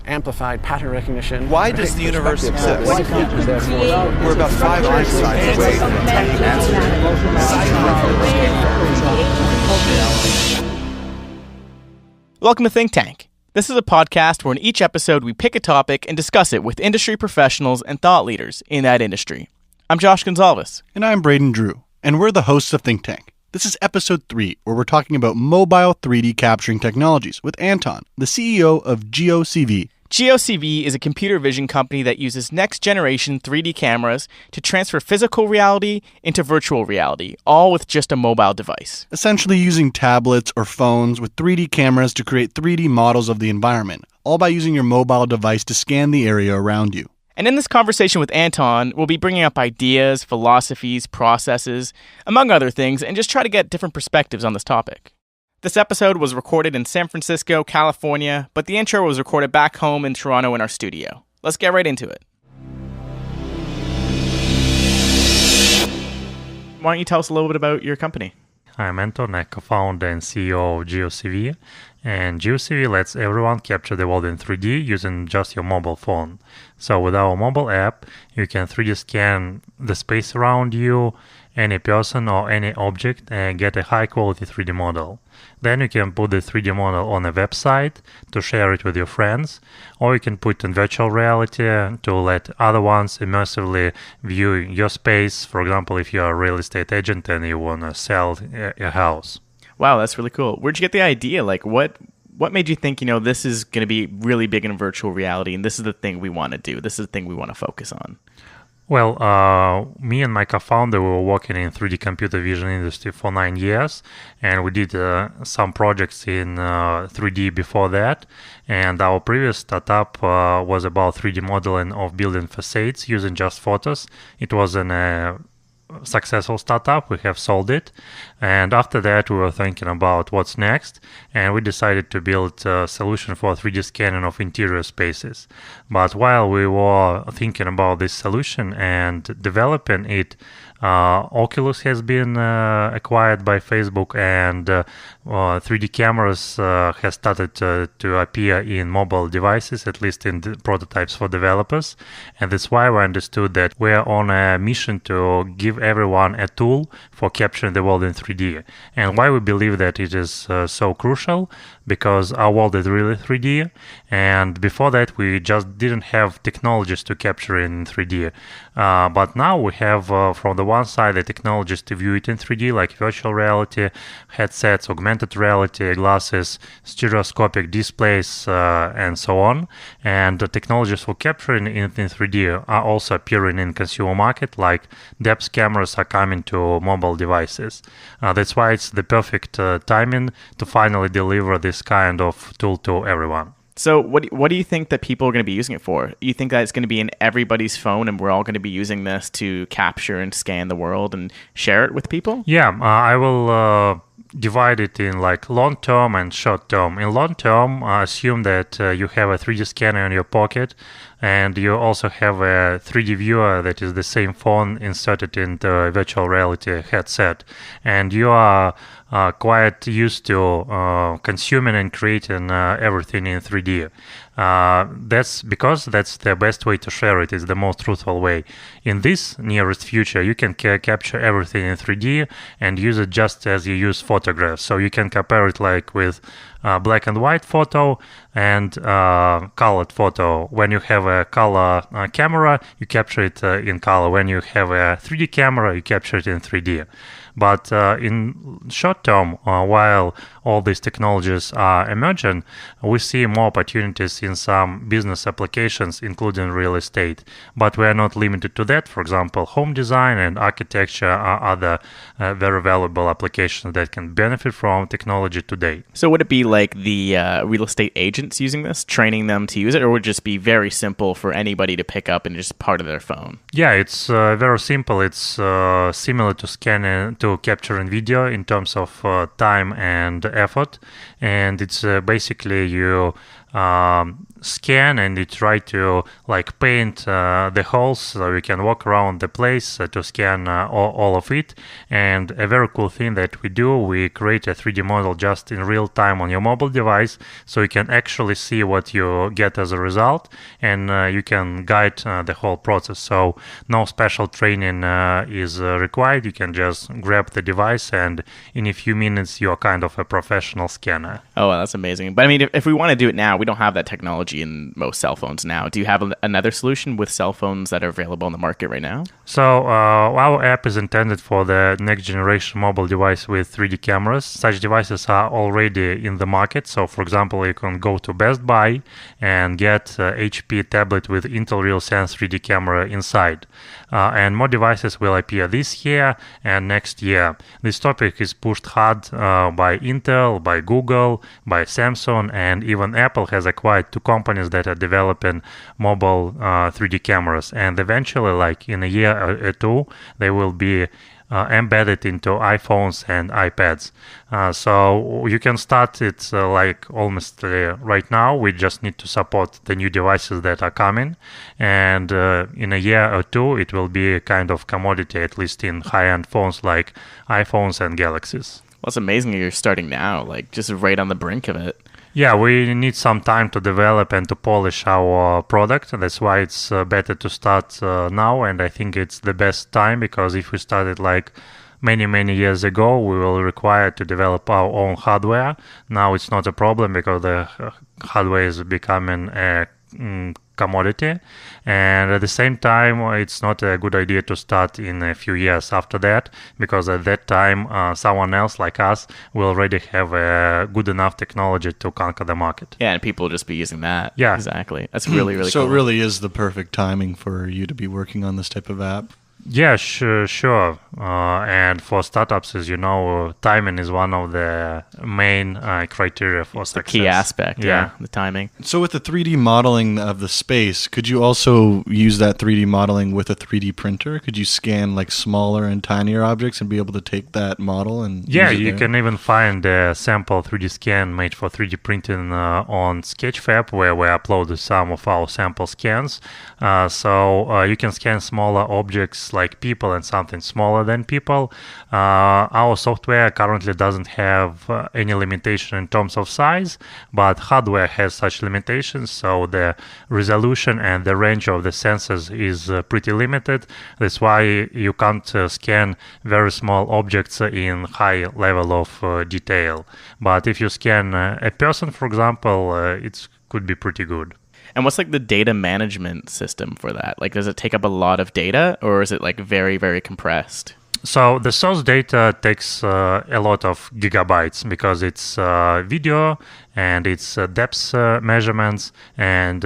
amplified pattern recognition. Why does the universe exist? We're about 5 Einsteins away from Welcome to Think Tank. This is a podcast where in each episode we pick a topic and discuss it with industry professionals and thought leaders in that industry. I'm Josh Gonzalez. And I'm Braden Drew. And we're the hosts of Think Tank. This is episode 3, where we're talking about mobile 3D capturing technologies with Anton, the CEO of GeoCV. GeoCV is a computer vision company that uses next-generation 3D cameras to transfer physical reality into virtual reality, all with just a mobile device. Essentially using tablets or phones with 3D cameras to create 3D models of the environment, all by using your mobile device to scan the area around you. And in this conversation with Anton, we'll be bringing up ideas, philosophies, processes, among other things, and just try to get different perspectives on this topic. This episode was recorded in San Francisco, California, but the intro was recorded back home in Toronto in our studio. Let's get right into it. Why don't you tell us a little bit about your company? I'm Anton, a co-founder and CEO of GeoCV, and GeoCV lets everyone capture the world in 3D using just your mobile phone. So with our mobile app, you can 3D scan the space around you, any person or any object, and get a high-quality 3D model. Then you can put the 3D model on a website to share it with your friends, or you can put in virtual reality to let other ones immersively view your space. For example, if you're a real estate agent and you want to sell a house. Wow, that's really cool. Where'd you get the idea? Like, what made you think, this is going to be really big in virtual reality, and this is the thing we want to do? This is the thing we want to focus on. Well, me and my co-founder, we were working in 3D computer vision industry for 9 years, and we did some projects in 3D before that. And our previous startup was about 3D modeling of building facades using just photos. It was a successful startup. We have sold it, and after that we were thinking about what's next, and we decided to build a solution for 3D scanning of interior spaces. But while we were thinking about this solution and developing it, Oculus has been acquired by Facebook, and 3D cameras has started to appear in mobile devices, at least in the prototypes for developers. And that's why we understood that we're on a mission to give everyone a tool for capturing the world in 3D. And why we believe that it is so crucial, because our world is really 3D, and before that we just didn't have technologies to capture in 3D. But now we have, from the one side, the technologies to view it in 3D, like virtual reality headsets, augmented reality glasses, stereoscopic displays, and so on. And the technologies for capturing it in 3D are also appearing in consumer market, like depth cameras are coming to mobile devices. That's why it's the perfect timing to finally deliver this kind of tool to everyone. So what do you think that people are going to be using it for? You think that it's going to be in everybody's phone and we're all going to be using this to capture and scan the world and share it with people? Yeah, I will divide it in like long term and short term. In long term, assume that you have a 3D scanner in your pocket, and you also have a 3D viewer that is the same phone inserted into a virtual reality headset, and you are quite used to consuming and creating everything in 3D. That's because that's the best way to share it. It's the most truthful way. In this nearest future, you can capture everything in 3D and use it just as you use photographs. So you can compare it like with black and white photo and colored photo. When you have a color camera, you capture it in color. When you have a 3D camera, you capture it in 3D. But in short term, while all these technologies are emerging, we see more opportunities in some business applications, including real estate. But we are not limited to that. For example, home design and architecture are other very valuable applications that can benefit from technology today. So would it be like the real estate agents using this, training them to use it, or would it just be very simple for anybody to pick up and just part of their phone? Yeah, it's very simple. It's similar to scanning, to capturing video in terms of time and effort. And it's basically you scan, and you try to like paint the holes so you can walk around the place to scan all of it. And a very cool thing that we do, we create a 3D model just in real time on your mobile device, so you can actually see what you get as a result, and you can guide the whole process. So no special training is required. You can just grab the device, and in a few minutes you're kind of a professional scanner. Oh, well, that's amazing. But I mean, if we want to do it now, we don't have that technology in most cell phones now. Do you have another solution with cell phones that are available in the market right now? So our app is intended for the next generation mobile device with 3D cameras. Such devices are already in the market. So for example, you can go to Best Buy and get HP tablet with Intel RealSense 3D camera inside. And more devices will appear this year and next year. This topic is pushed hard by Intel, by Google, by Samsung, and even Apple has acquired two companies that are developing mobile 3D cameras. And eventually, like in a year or two, they will be embedded into iPhones and iPads. So you can start it like almost right now. We just need to support the new devices that are coming. And in a year or two, it will be a kind of commodity, at least in high-end phones like iPhones and Galaxies. Well, it's amazing that you're starting now, like just right on the brink of it. Yeah, we need some time to develop and to polish our product. That's why it's better to start now, and I think it's the best time, because if we started like many years ago, we will require to develop our own hardware. Now it's not a problem because the hardware is becoming a commodity, and at the same time it's not a good idea to start in a few years after that, because at that time someone else like us will already have a good enough technology to conquer the market. Yeah, and people will just be using that. Yeah, exactly. That's really cool. So it really is the perfect timing for you to be working on this type of app. Yeah, sure. And for startups, as you know, timing is one of the main criteria for success. The key aspect, yeah, the timing. So with the 3D modeling of the space, could you also use that 3D modeling with a 3D printer? Could you scan like smaller and tinier objects and be able to take that model and Yeah, use it you there? can even find a sample 3D scan made for 3D printing on Sketchfab, where we uploaded some of our sample scans. So you can scan smaller objects like people and something smaller than people. Our software currently doesn't have any limitation in terms of size, but hardware has such limitations, so the resolution and the range of the sensors is pretty limited. That's why you can't scan very small objects in high level of detail. But if you scan a person, for example, it could be pretty good. And what's like the data management system for that? Like, does it take up a lot of data, or is it like very compressed? So the source data takes a lot of gigabytes, because it's video and it's depth measurements, and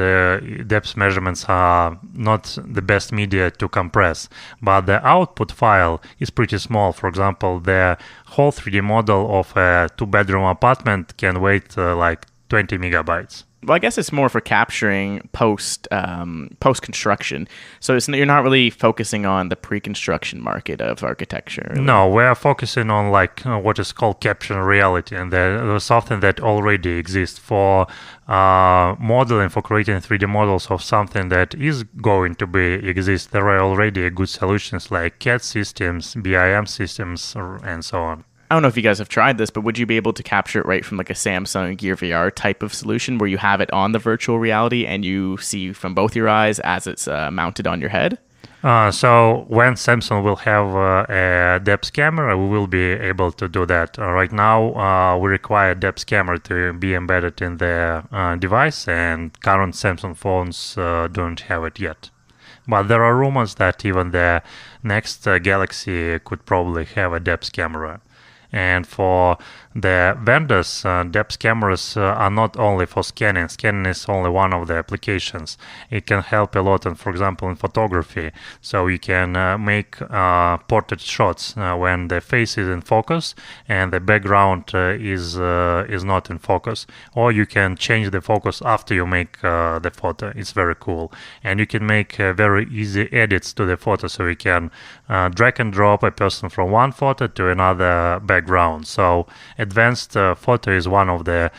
depth measurements are not the best media to compress. But the output file is pretty small. For example, the whole 3D model of a 2-bedroom apartment can weigh like 20 megabytes. Well, I guess it's more for capturing post-construction. So you're not really focusing on the pre-construction market of architecture. Really. No, we are focusing on like what is called capturing reality, and there's something that already exists for modeling, for creating 3D models of something that is going to exist. There are already good solutions like CAD systems, BIM systems, and so on. I don't know if you guys have tried this, but would you be able to capture it right from like a Samsung Gear VR type of solution where you have it on the virtual reality and you see from both your eyes as it's mounted on your head? So when Samsung will have a depth camera, we will be able to do that. Right now, we require depth camera to be embedded in the device, and current Samsung phones don't have it yet. But there are rumors that even the next Galaxy could probably have a depth camera. And for the vendors, depth cameras are not only for scanning. Scanning is only one of the applications. It can help a lot, for example, in photography. So you can make portrait shots when the face is in focus and the background is not in focus. Or you can change the focus after you make the photo. It's very cool. And you can make very easy edits to the photo. So you can drag and drop a person from one photo to another background. So advanced photo is one of the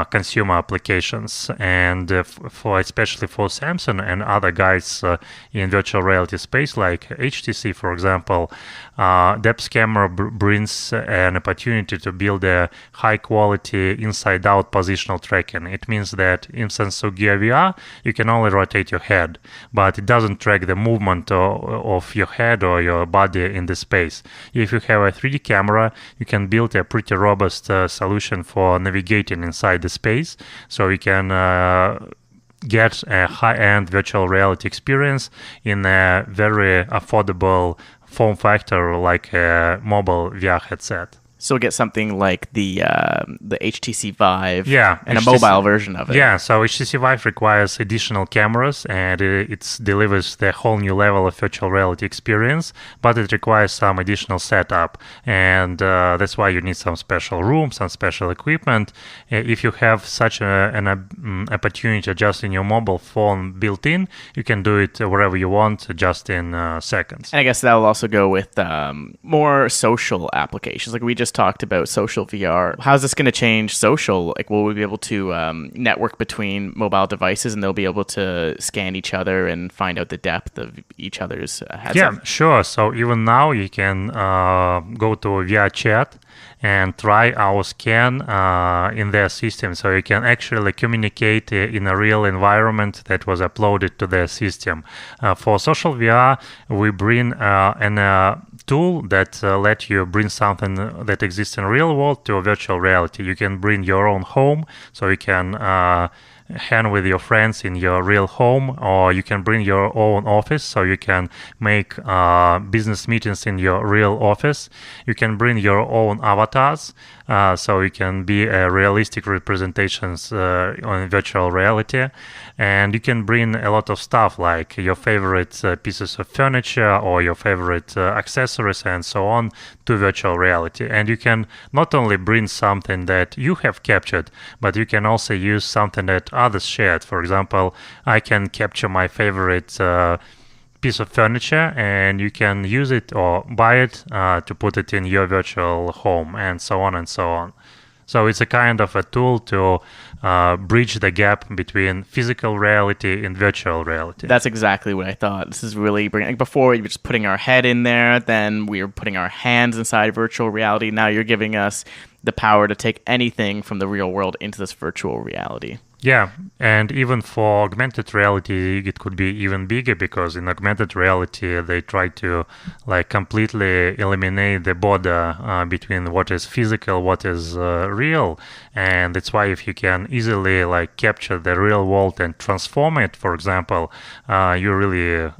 consumer applications. And for especially for Samsung and other guys in virtual reality space, like HTC, for example, depth camera brings an opportunity to build a high-quality inside-out positional tracking. It means that in Samsung Gear VR, you can only rotate your head, but it doesn't track the movement of your head or your body in the space. If you have a 3D camera, you can build a pretty robust solution for navigating inside the space, so you can get a high-end virtual reality experience in a very affordable form factor like a mobile VR headset. So we'll get something like the HTC Vive, and HTC, a mobile version of it. Yeah, so HTC Vive requires additional cameras, and it delivers the whole new level of virtual reality experience, but it requires some additional setup, and that's why you need some special room, some special equipment. If you have such an opportunity just in your mobile phone built in, you can do it wherever you want, just in seconds. And I guess that will also go with more social applications. Like we just talked about social VR. How's this going to change social? Like, will we be able to network between mobile devices, and they'll be able to scan each other and find out the depth of each other's headset? Yeah, sure. So even now you can go to VR chat and try our scan in their system, so you can actually communicate in a real environment that was uploaded to their system. For social VR, we bring an tool that let you bring something that exists in real world to a virtual reality. You can bring your own home, so you can hang with your friends in your real home, or you can bring your own office, so you can make business meetings in your real office. You can bring your own avatars, so you can be realistic representations on virtual reality. And you can bring a lot of stuff like your favorite pieces of furniture or your favorite accessories and so on to virtual reality. And you can not only bring something that you have captured, but you can also use something that others shared. For example, I can capture my favorite piece of furniture, and you can use it or buy it to put it in your virtual home, and so on and so on. So it's a kind of a tool to bridge the gap between physical reality and virtual reality. That's exactly what I thought. This is really bringing. Like before, we were just putting our head in there. Then we were putting our hands inside virtual reality. Now you're giving us the power to take anything from the real world into this virtual reality. Yeah, and even for augmented reality, it could be even bigger, because in augmented reality, they try to completely eliminate the border between what is physical, what is real. And that's why if you can easily capture the real world and transform it, for example, you really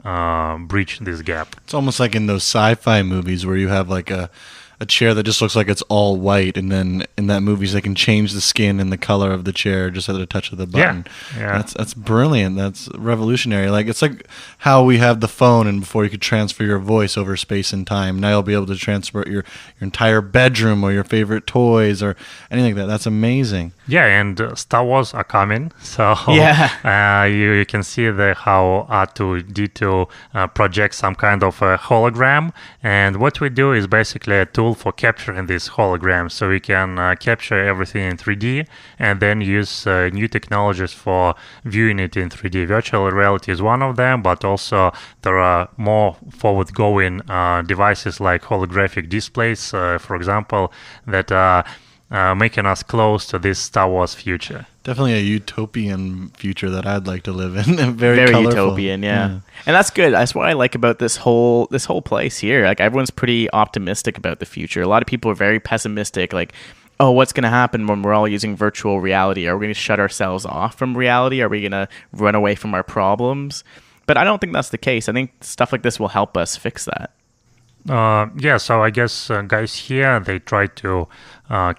bridge this gap. It's almost like in those sci-fi movies where you have a chair that just looks like it's all white, and then in that movies they can change the skin and the color of the chair just at a touch of the button. Yeah. That's brilliant. That's revolutionary. It's like how we have the phone, and before you could transfer your voice over space and time, now you'll be able to transfer your entire bedroom or your favorite toys or anything like that. That's amazing. Yeah, and Star Wars are coming, so you can see how R2-D2 projects some kind of a hologram, and what we do is basically a tool for capturing this hologram, so we can capture everything in 3D and then use new technologies for viewing it in 3D. Virtual reality is one of them, but also there are more forward-going devices like holographic displays, for example, that are making us close to this Star Wars future. Definitely a utopian future that I'd like to live in. Very colorful. Utopian, yeah. And that's good. That's what I like about this whole place here. Everyone's pretty optimistic about the future. A lot of people are very pessimistic, oh, what's going to happen when we're all using virtual reality? Are we going to shut ourselves off from reality? Are we going to run away from our problems? But I don't think that's the case. I think stuff like this will help us fix that. So I guess guys here, they try to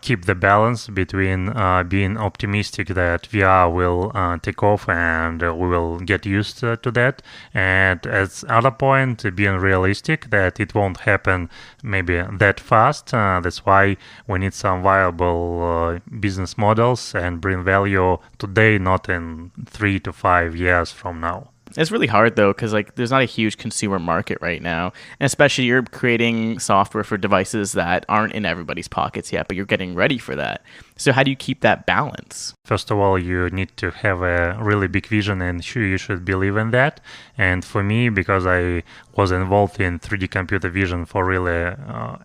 keep the balance between being optimistic that VR will take off and we will get used to that, and as other point, being realistic that it won't happen maybe that fast. That's why we need some viable business models and bring value today, not in 3 to 5 years from now. It's really hard though, because like there's not a huge consumer market right now, and especially you're creating software for devices that aren't in everybody's pockets yet, but you're getting ready for that. So how do you keep that balance? First of all, you need to have a really big vision, and sure, you should believe in that. And for me, because I was involved in 3D computer vision for really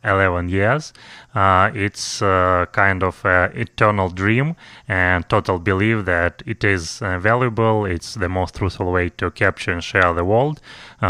11 years, it's kind of an eternal dream and total belief that it is valuable. It's the most truthful way to capture and share the world.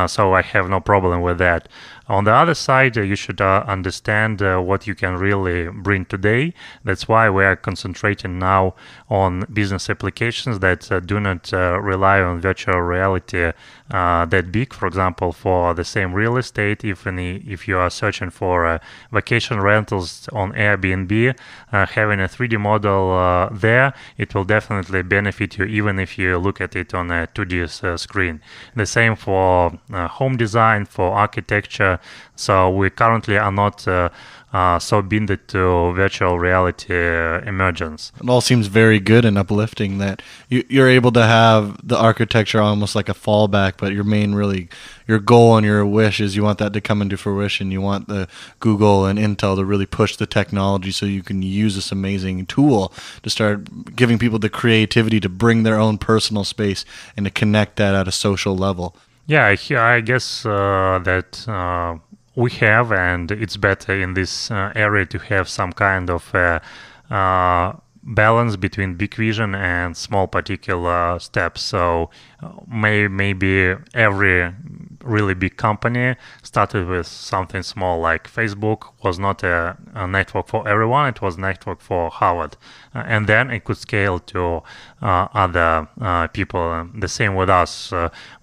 So I have no problem with that. On the other side, you should understand what you can really bring today. That's why we are concentrating now on business applications that do not rely on virtual reality that big. For example, for the same real estate, if you are searching for vacation rentals on Airbnb, having a 3D model there, it will definitely benefit you even if you look at it on a 2D screen. The same for home design, for architecture. So we currently are not so binded to virtual reality emergence. It all seems very good and uplifting that you're able to have the architecture almost like a fallback, but your goal and your wish is you want that to come into fruition. You want the Google and Intel to really push the technology so you can use this amazing tool to start giving people the creativity to bring their own personal space and to connect that at a social level. Yeah, I guess that we have, and it's better in this area to have some kind of balance between big vision and small particular steps. So maybe every really big company started with something small, like Facebook was not a network for everyone, it was a network for Harvard. And then it could scale to other people. The same with us.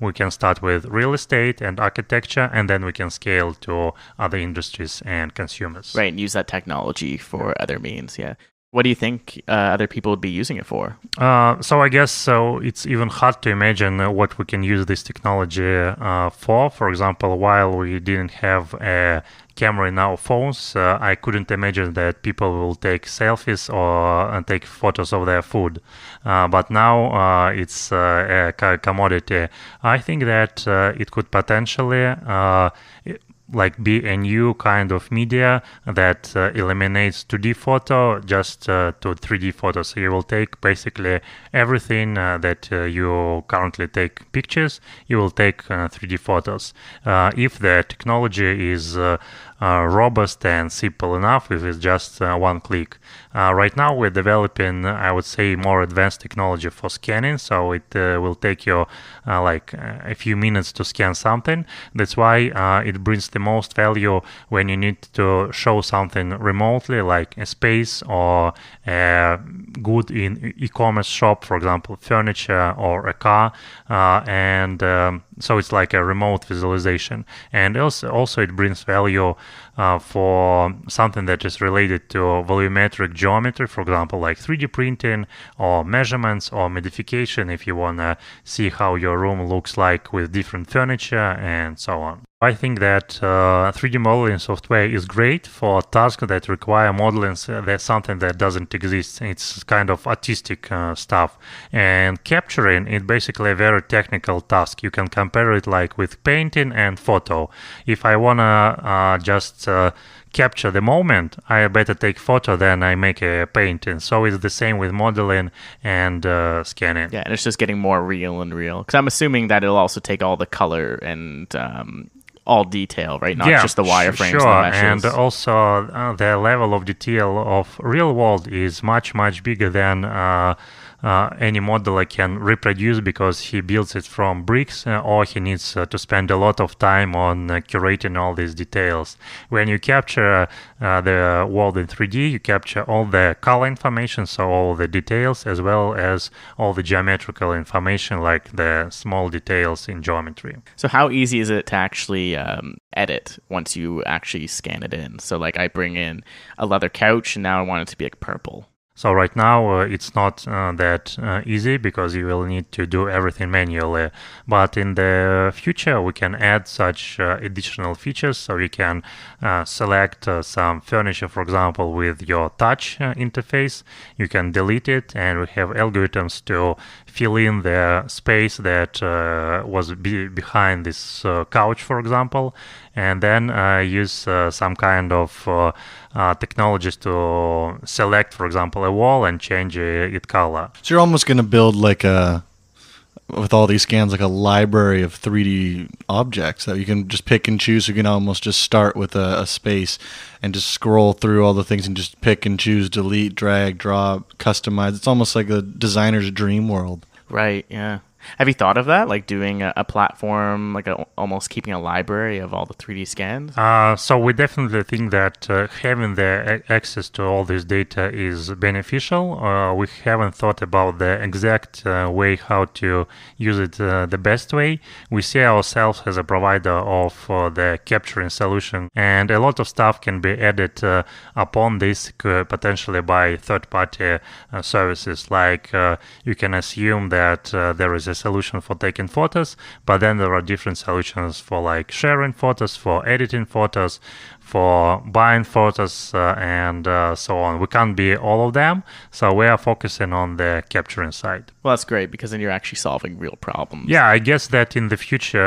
We can start with real estate and architecture, and then we can scale to other industries and consumers. Right, and use that technology for other means, yeah. What do you think other people would be using it for? So I guess it's even hard to imagine what we can use this technology for. For example, while we didn't have a camera in our phones, I couldn't imagine that people will take selfies or take photos of their food. But now it's a commodity. I think that it could potentially be a new kind of media that eliminates 2D photo just to 3D photo. So you will take basically everything that you currently take pictures, you will take 3D photos. If the technology is robust and simple enough, if it's just one click. Right now we're developing, I would say, more advanced technology for scanning, so it will take you a few minutes to scan something. That's why it brings the most value when you need to show something remotely, like a space or a good in e-commerce shop, for example, furniture or a car, so it's like a remote visualization. And also it brings value for something that is related to volumetric geometry, for example, like 3D printing or measurements or modification if you want to see how your room looks like with different furniture and so on. I think that 3D modeling software is great for tasks that require modeling. That's something that doesn't exist. It's kind of artistic stuff. And capturing is basically a very technical task. You can compare it like with painting and photo. If I want to just capture the moment, I better take photo than I make a painting. So it's the same with modeling and scanning. Yeah, and it's just getting more real and real. Because I'm assuming that it'll also take all the color and all detail, right? Not just the wireframes. Sure, and the meshes. And also the level of detail of real world is much, much bigger than any modeler can reproduce, because he builds it from bricks or he needs to spend a lot of time on curating all these details. When you capture the world in 3D, you capture all the color information, so all the details, as well as all the geometrical information, like the small details in geometry. So how easy is it to actually edit once you actually scan it in? So like I bring in a leather couch and now I want it to be like purple. So right now it's not that easy because you will need to do everything manually. But in the future we can add such additional features, so you can select some furniture, for example, with your touch interface. You can delete it, and we have algorithms to fill in the space that was behind this couch, for example, and then use some kind of technologies to select, for example, a wall and change its color. So you're almost going to build with all these scans, like a library of 3D objects that you can just pick and choose. You can almost just start with a space and just scroll through all the things and just pick and choose, delete, drag, drop, customize. It's almost like a designer's dream world. Right, yeah. Have you thought of that, like doing a platform, like almost keeping a library of all the 3D scans? So we definitely think that having the access to all this data is beneficial. We haven't thought about the exact way how to use it the best way. We see ourselves as a provider of the capturing solution, and a lot of stuff can be added upon this potentially by third-party services. Like you can assume that there is a solution for taking photos, but then there are different solutions for like sharing photos, for editing photos, for buying photos, and so on. We can't be all of them, so we are focusing on the capturing side. Well, that's great, because then you're actually solving real problems. Yeah, I guess that in the future,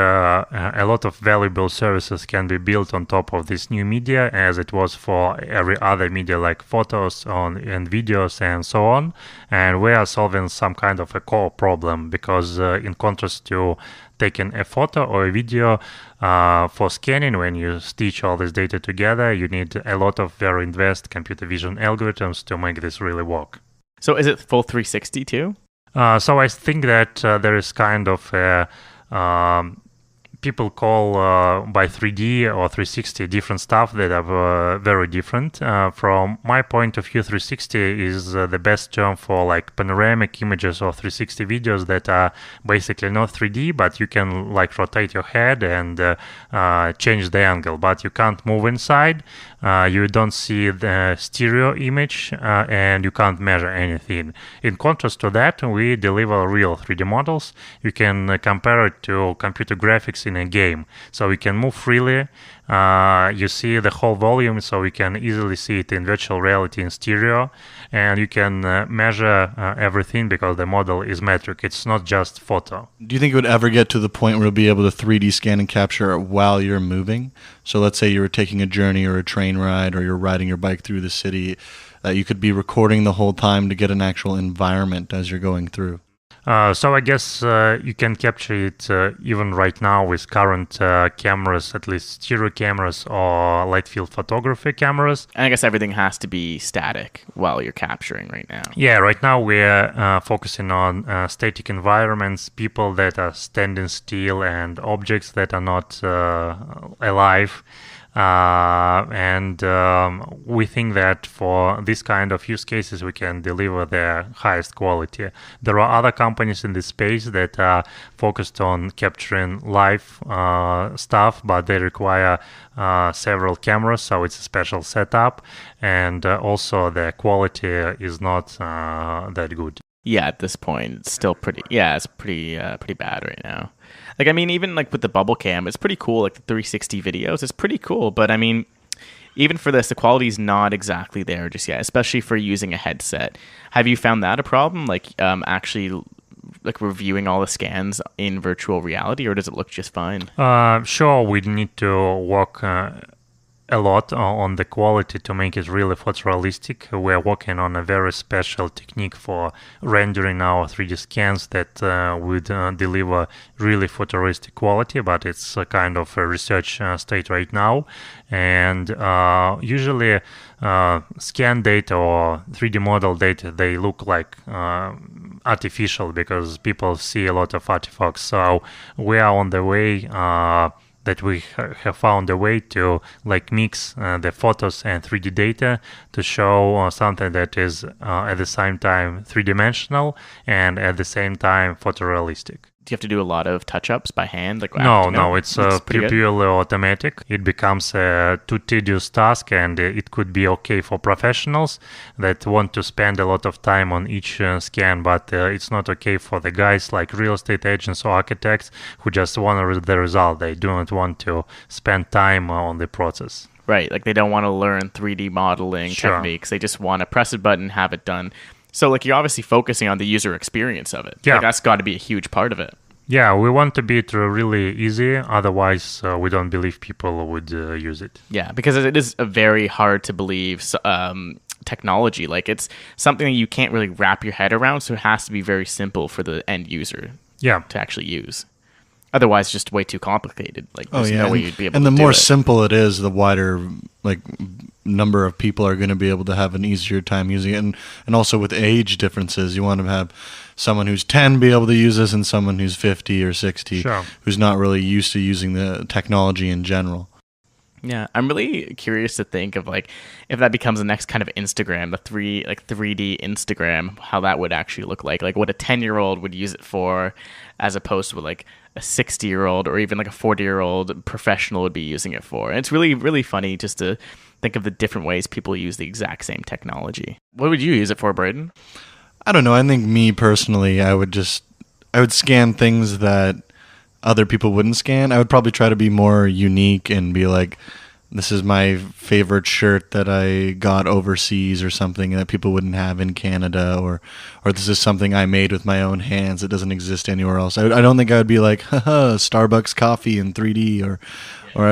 a lot of valuable services can be built on top of this new media, as it was for every other media like photos and videos and so on. And we are solving some kind of a core problem, because in contrast to taking a photo or a video for scanning, when you stitch all this data together, you need a lot of very advanced computer vision algorithms to make this really work. So is it full 360 too? So I think that there is kind of a people call by 3D or 360 different stuff that are very different. From my point of view, 360 is the best term for like panoramic images or 360 videos that are basically not 3D, but you can like rotate your head and change the angle, but you can't move inside. You don't see the stereo image, and you can't measure anything. In contrast to that, we deliver real 3D models. You can compare it to computer graphics in a game. So we can move freely. You see the whole volume, so we can easily see it in virtual reality in stereo. And you can measure everything because the model is metric. It's not just photo. Do you think it would ever get to the point where you'll be able to 3D scan and capture it while you're moving? So let's say you were taking a journey or a train ride, or you're riding your bike through the city, that you could be recording the whole time to get an actual environment as you're going through. So I guess you can capture it even right now with current cameras, at least stereo cameras or light field photography cameras. And I guess everything has to be static while you're capturing right now. Yeah, right now we're focusing on static environments, people that are standing still, and objects that are not alive. And we think that for this kind of use cases, we can deliver the highest quality. There are other companies in this space that are focused on capturing live stuff, but they require several cameras, so it's a special setup, and also the quality is not that good. Yeah, at this point, it's still pretty. Yeah, it's pretty bad right now. Like, I mean, even like with the bubble cam, it's pretty cool. Like the 360 videos, it's pretty cool. But I mean, even for this, the quality's not exactly there just yet, especially for using a headset. Have you found that a problem? Like, actually, like reviewing all the scans in virtual reality, or does it look just fine? Sure, we need to work a lot on the quality to make it really photorealistic. We're working on a very special technique for rendering our 3D scans that would deliver really photorealistic quality, but it's a kind of a research state right now. And usually scan data or 3D model data, they look like artificial because people see a lot of artifacts. So we are on the way that we have found a way to like mix the photos and 3D data to show something that is at the same time three-dimensional and at the same time photorealistic. Do you have to do a lot of touch-ups by hand? Like No, it's pretty good. purely automatic. It becomes a too tedious task, and it could be okay for professionals that want to spend a lot of time on each scan, but it's not okay for the guys like real estate agents or architects who just want the result. They do not want to spend time on the process. Right, like they don't want to learn 3D modeling Sure. techniques. They just want to press a button, have it done. So like you're obviously focusing on the user experience of it. Yeah. Like, that's got to be a huge part of it. Yeah, we want to be it really easy. Otherwise, we don't believe people would use it. Yeah, because it is a very hard to believe technology. Like it's something that you can't really wrap your head around, so it has to be very simple for the end user Yeah. to actually use. Otherwise, it's just way too complicated. Like there's no way you'd be able and to the do more it. simple it is, the wider like number of people are going to be able to have an easier time using it. And also with age differences, you want to have someone who's 10 be able to use this, and someone who's 50 or 60 Sure. who's not really used to using the technology in general. Yeah, I'm really curious to think of like if that becomes the next kind of Instagram, the 3D Instagram, how that would actually look like what a 10-year-old would use it for, as opposed to what like a 60-year-old or even like a 40-year-old professional would be using it for. And it's really, really funny just to think of the different ways people use the exact same technology. What would you use it for, Braden? I don't know. I think me personally, I would scan things that other people wouldn't scan. I would probably try to be more unique and be like, this is my favorite shirt that I got overseas or something that people wouldn't have in Canada, or this is something I made with my own hands that doesn't exist anywhere else. I don't think I would be like, haha, Starbucks coffee in 3D, or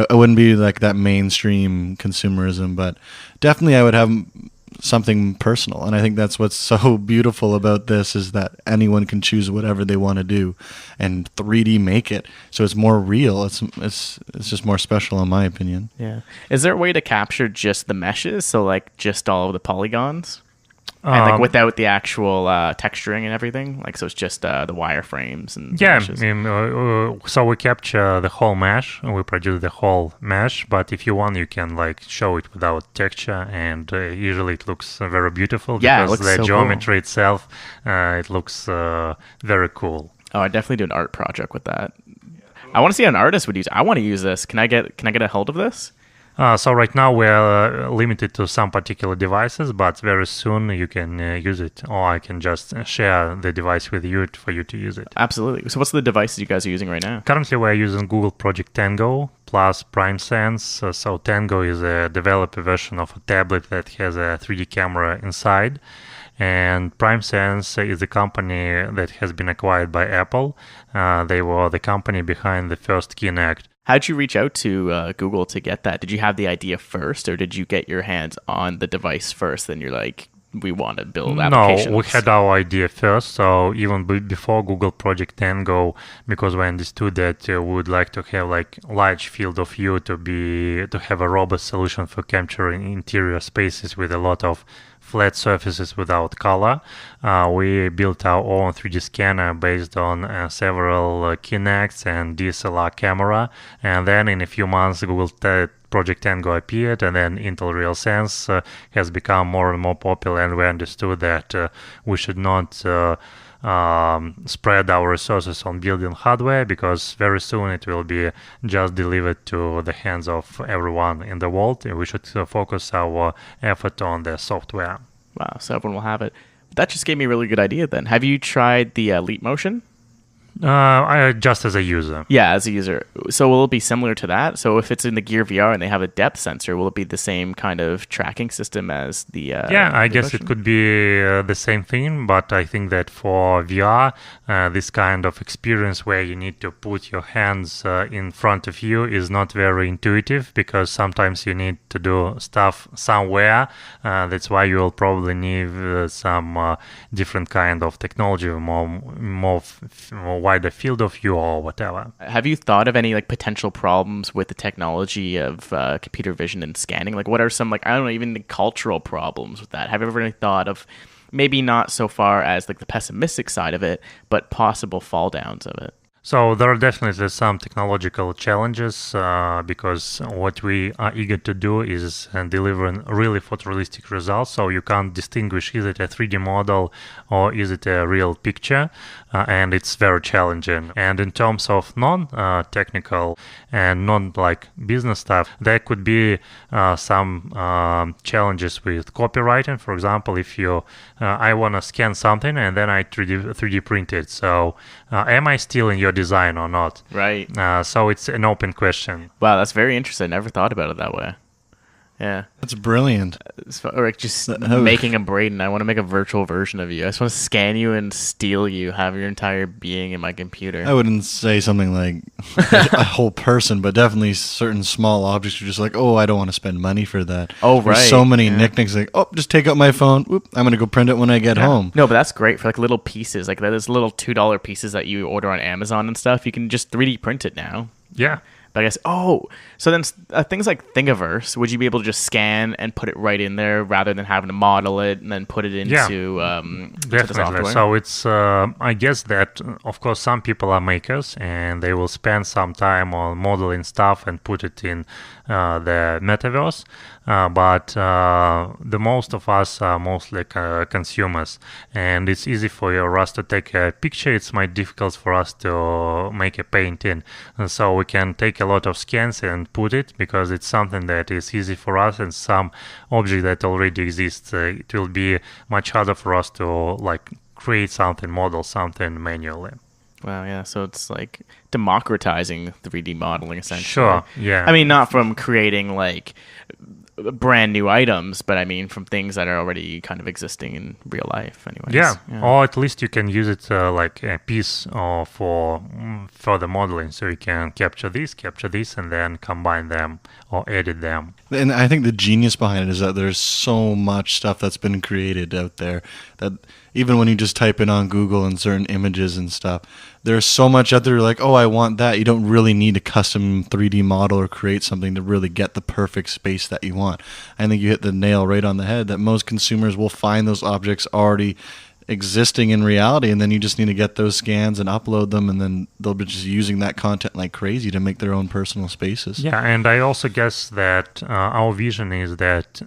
I wouldn't be like that mainstream consumerism, but definitely I would have something personal. And I think that's what's so beautiful about this, is that anyone can choose whatever they want to do and 3D make it. So it's more real. It's just more special in my opinion. Yeah. Is there a way to capture just the meshes? So like just all of the polygons? And like without the actual texturing and everything? Like so it's just the wireframes and Yeah, meshes? so we capture the whole mesh, we produce the whole mesh, but if you want, you can like show it without texture, and usually it looks very beautiful Yeah, it because looks the so geometry itself, it looks very cool. Oh, I definitely do an art project with that. I want to see how an artist would use it. I want to use this. Can I get a hold of this? So right now we're limited to some particular devices, but very soon you can use it, or I can just share the device with you for you to use it. Absolutely. So what's the devices you guys are using right now? Currently we're using Google Project Tango plus PrimeSense. So Tango is a developer version of a tablet that has a 3D camera inside. And PrimeSense is a company that has been acquired by Apple. They were the company behind the first Kinect. How'd you reach out to Google to get that? Did you have the idea first, or did you get your hands on the device first? Then you're like, we want to build applications. No, we had our idea first. So even before Google Project Tango, because we understood that we would like to have like large field of view to have a robust solution for capturing interior spaces with a lot of flat surfaces without color. We built our own 3D scanner based on several Kinects and DSLR camera. And then in a few months, Google Project Tango appeared, and then Intel RealSense has become more and more popular, and we understood that we should not spread our resources on building hardware, because very soon it will be just delivered to the hands of everyone in the world. We should focus our effort on the software. Wow, so everyone will have it. That just gave me a really good idea then. Have you tried the Leap Motion? Just as a user. Yeah, as a user. So will it be similar to that? So if it's in the Gear VR and they have a depth sensor, will it be the same kind of tracking system as the yeah, I guess Motion? it could be the same thing, but I think that for VR, this kind of experience where you need to put your hands in front of you is not very intuitive, because sometimes you need to do stuff somewhere. That's why you will probably need some different kind of technology, more wider field of view or whatever. Have you thought of any like potential problems with the technology of computer vision and scanning? Like what are some, like, I don't know, even the cultural problems with that? Have you ever really thought of, maybe not so far as like the pessimistic side of it, but possible fall downs of it? So there are definitely some technological challenges because what we are eager to do is deliver really photorealistic results. So you can't distinguish is it a 3D model or is it a real picture, and it's very challenging. And in terms of non-technical and non-like business stuff, there could be some challenges with copywriting. For example, if I want to scan something and then I 3D print it. So am I still in your design or not? Right. So it's an open question. Wow, that's very interesting. I never thought about it that way. Yeah. That's brilliant. Or like just making a Braden. I want to make a virtual version of you. I just want to scan you and steal you, have your entire being in my computer. I wouldn't say something like a whole person, but definitely certain small objects. You're just like, oh, I don't want to spend money for that. Oh, There's right. so many knickknacks. Like, oh, just take out my phone. Whoop, I'm gonna go print it when I get home. No, but that's great for like little pieces. Like those little $2 pieces that you order on Amazon and stuff. You can just 3D print it now. Yeah. But I guess, so then things like Thingiverse, would you be able to just scan and put it right in there rather than having to model it and then put it into, into the Definitely. software? So it's, I guess that, of course, some people are makers and they will spend some time on modeling stuff and put it in the metaverse. But the most of us are mostly consumers, and it's easy for us to take a picture. It's much difficult for us to make a painting. And so we can take a lot of scans and put it because it's something that is easy for us, and some object that already exists. It will be much harder for us to like create something, model something manually. Wow, yeah. So it's like democratizing 3D modeling, essentially. Sure, yeah. I mean, not from creating like brand new items, but I mean from things that are already kind of existing in real life anyways. Yeah, or at least you can use it like a piece for further modeling. So you can capture this, and then combine them or edit them. And I think the genius behind it is that there's so much stuff that's been created out there that even when you just type in on Google and certain images and stuff, there's so much out there like, oh, I want that. You don't really need a custom 3D model or create something to really get the perfect space that you want. I think you hit the nail right on the head that most consumers will find those objects already existing in reality, and then you just need to get those scans and upload them, and then they'll be just using that content like crazy to make their own personal spaces. Yeah, and I also guess that our vision is that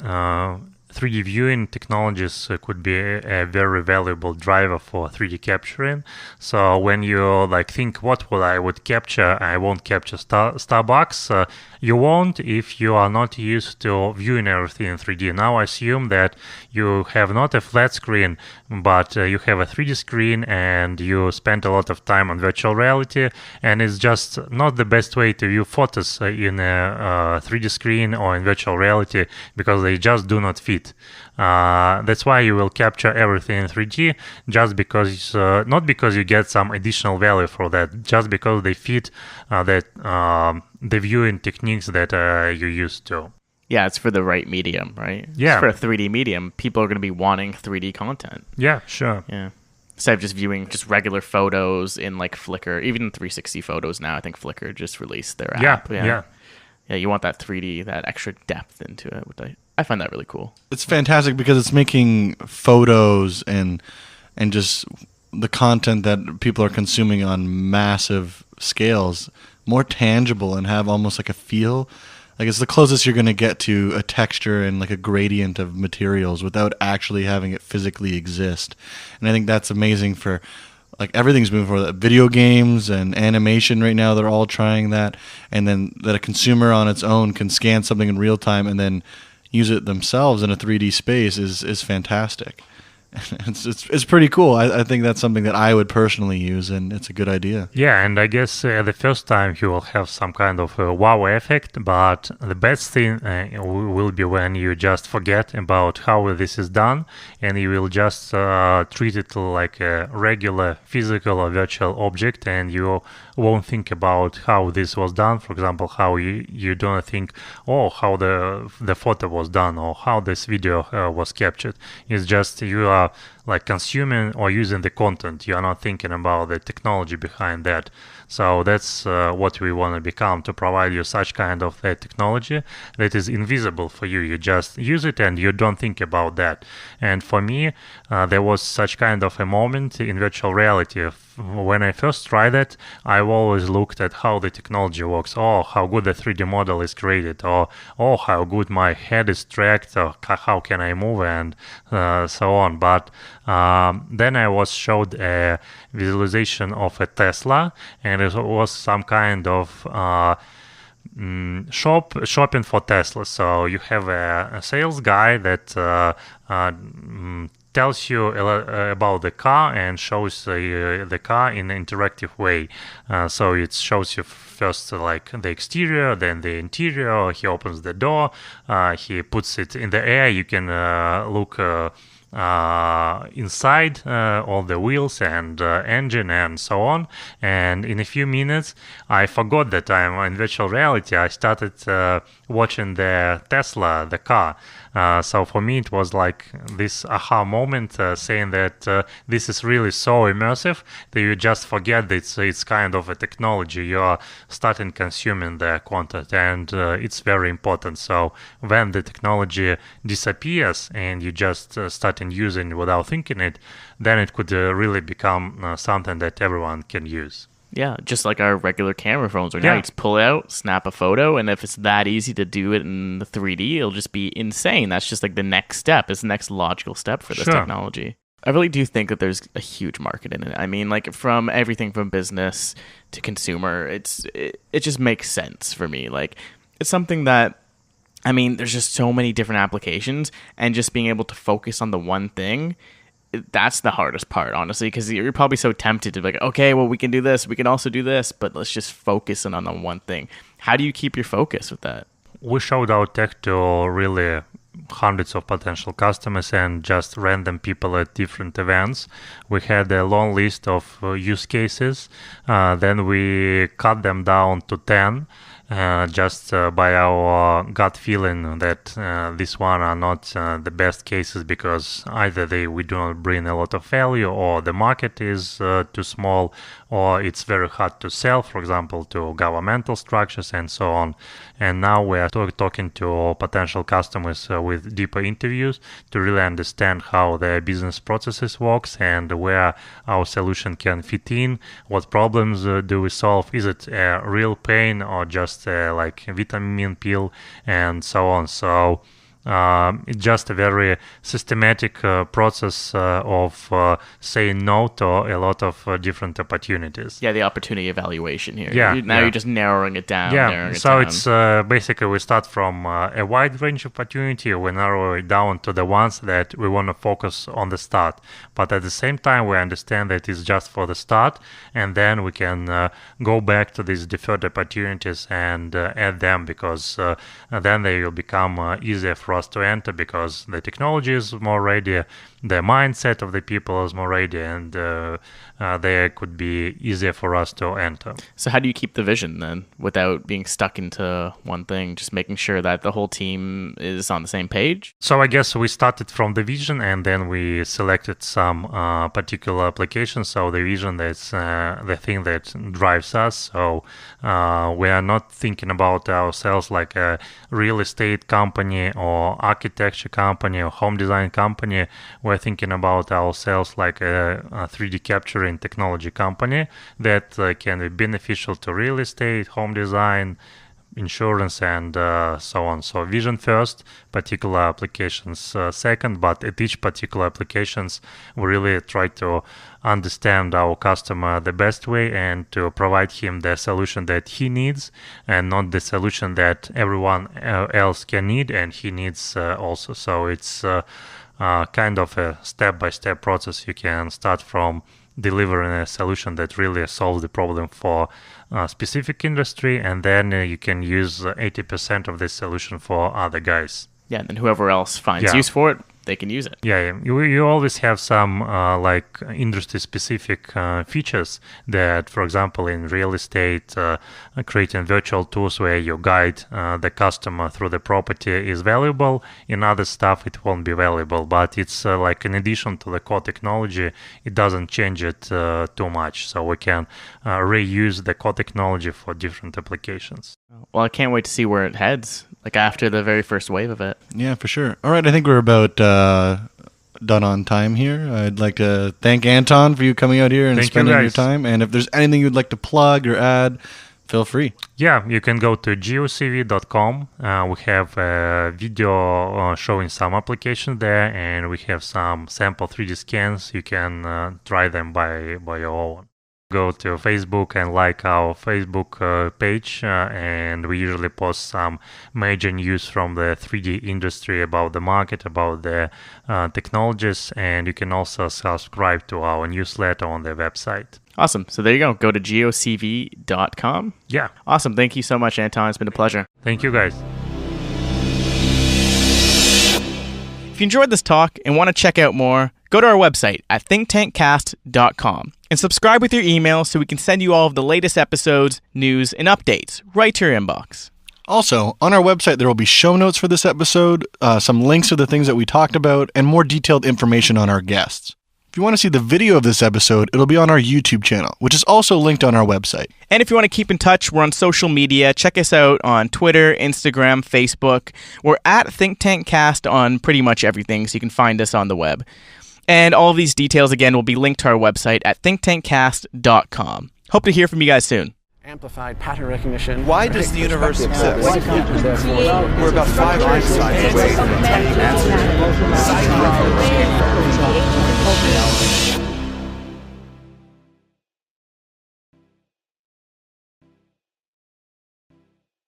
3D viewing technologies could be a very valuable driver for 3D capturing. So when you like think what I would capture, I won't capture Starbucks. You won't if you are not used to viewing everything in 3D. Now assume that you have not a flat screen, but you have a 3D screen and you spend a lot of time on virtual reality, and it's just not the best way to view photos in a 3D screen or in virtual reality because they just do not fit. That's why you will capture everything in 3D, just because, not because you get some additional value for that, just because they fit the viewing techniques that you're used to. Yeah, it's for the right medium, right? Yeah. It's for a 3D medium. People are going to be wanting 3D content. Yeah, sure. Yeah. Instead of just viewing just regular photos in like Flickr, even 360 photos now, I think Flickr just released their app. Yeah. Yeah, you want that 3D, that extra depth into it, which I find that really cool. It's fantastic because it's making photos and just the content that people are consuming on massive scales more tangible and have almost like a feel. Like it's the closest you're going to get to a texture and like a gradient of materials without actually having it physically exist. And I think that's amazing for like everything's moving forward. Video games and animation right now, they're all trying that. And then that a consumer on its own can scan something in real time and then use it themselves in a 3D space is fantastic. It's pretty cool. I think that's something that I would personally use, and it's a good idea. Yeah, and I guess the first time you will have some kind of wow effect, but the best thing will be when you just forget about how this is done, and you will just treat it like a regular physical or virtual object, and you won't think about how this was done. For example, how you don't think, oh, how the photo was done or how this video was captured. It's just you are like consuming or using the content. You are not thinking about the technology behind that. So that's what we want to become, to provide you such kind of technology that is invisible for you. You just use it and you don't think about that. And for me, there was such kind of a moment in virtual reality when I first tried it, I've always looked at how the technology works. Oh, how good the 3D model is created, or oh, how good my head is tracked, or how can I move, and so on. But then I was showed a visualization of a Tesla, and it was some kind of shopping for Tesla. So you have a sales guy that tells you about the car and shows the car in an interactive way. So it shows you first like the exterior, then the interior. He opens the door, he puts it in the air. You can look inside all the wheels and engine and so on. And in a few minutes, I forgot that I'm in virtual reality. I started watching the Tesla, the car. So for me, it was like this aha moment, saying that this is really so immersive that you just forget that it's kind of a technology. You are starting consuming the content, and it's very important. So when the technology disappears and you just starting using without thinking it, then it could really become something that everyone can use. Yeah, just like our regular camera phones right now. You just pull it out, snap a photo, and if it's that easy to do it in the 3D, it'll just be insane. That's just like the next step. It's the next logical step for this technology. I really do think that there's a huge market in it. I mean, like from everything from business to consumer, it just makes sense for me. Like it's something that, I mean, there's just so many different applications, and just being able to focus on the one thing, that's the hardest part, honestly, because you're probably so tempted to be like, okay, well, we can do this, we can also do this, but let's just focus on the one thing. How do you keep your focus with that? We showed our tech to really hundreds of potential customers and just random people at different events. We had a long list of use cases. Then we cut them down to 10. Just by our gut feeling that this one are not the best cases, because either we do not bring a lot of value, or the market is too small, or it's very hard to sell, for example, to governmental structures and so on. And now we are talking to potential customers with deeper interviews to really understand how their business processes works and where our solution can fit in, what problems do we solve, is it a real pain or just like a vitamin pill, and so on. So it's just a very systematic process of saying no to a lot of different opportunities. Yeah, the opportunity evaluation here. Yeah, you're just narrowing it down. Yeah, so it's basically we start from a wide range of opportunity. We narrow it down to the ones that we want to focus on the start. But at the same time, we understand that it's just for the start, and then we can go back to these deferred opportunities and add them, because then they will become easier for us to enter, because the technology is more ready, the mindset of the people is more ready, and they could be easier for us to enter. So how do you keep the vision then without being stuck into one thing, just making sure that the whole team is on the same page? So I guess we started from the vision, and then we selected some particular applications. So the vision, that's the thing that drives us. So we are not thinking about ourselves like a real estate company or architecture company or home design company. We're thinking about ourselves like a 3D capturing technology company that can be beneficial to real estate, home design, insurance, and so on. So vision first, particular applications second, but at each particular applications, we really try to understand our customer the best way and to provide him the solution that he needs, and not the solution that everyone else can need and he needs also. So it's kind of a step-by-step process. You can start from delivering a solution that really solves the problem for a specific industry, and then you can use 80% of this solution for other guys. Yeah, and then whoever else finds use for it, they can use it. Yeah, you always have some like industry-specific features that, for example, in real estate, creating virtual tools where you guide the customer through the property is valuable. In other stuff, it won't be valuable, but it's like in addition to the core technology, it doesn't change it too much. So we can reuse the core technology for different applications. Well, I can't wait to see where it heads, like after the very first wave of it. Yeah, for sure. All right, I think we're about done on time here. I'd like to thank Anton for you coming out here and Thank you, spending your guys. time. And if there's anything you'd like to plug or add, feel free. Yeah, you can go to geocv.com. We have a video showing some applications there, and we have some sample 3D scans. You can try them by your own. Go to Facebook and like our Facebook page, and we usually post some major news from the 3D industry about the market, about the technologies, and you can also subscribe to our newsletter on the website. Awesome. So there you go. Go to geocv.com. Yeah, Awesome. Thank you so much, Anton. It's been a pleasure. thank you guys. If you enjoyed this talk and want to check out more, go to our website at thinktankcast.com and subscribe with your email so we can send you all of the latest episodes, news, and updates right to your inbox. Also, on our website, there will be show notes for this episode, some links to the things that we talked about, and more detailed information on our guests. If you want to see the video of this episode, it'll be on our YouTube channel, which is also linked on our website. And if you want to keep in touch, we're on social media. Check us out on Twitter, Instagram, Facebook. We're at ThinkTankCast on pretty much everything, so you can find us on the web. And all of these details, again, will be linked to our website at thinktankcast.com. Hope to hear from you guys soon. Amplified pattern recognition. Why does the universe exist? Perspective. We're about 5 Einsteins away from getting answers.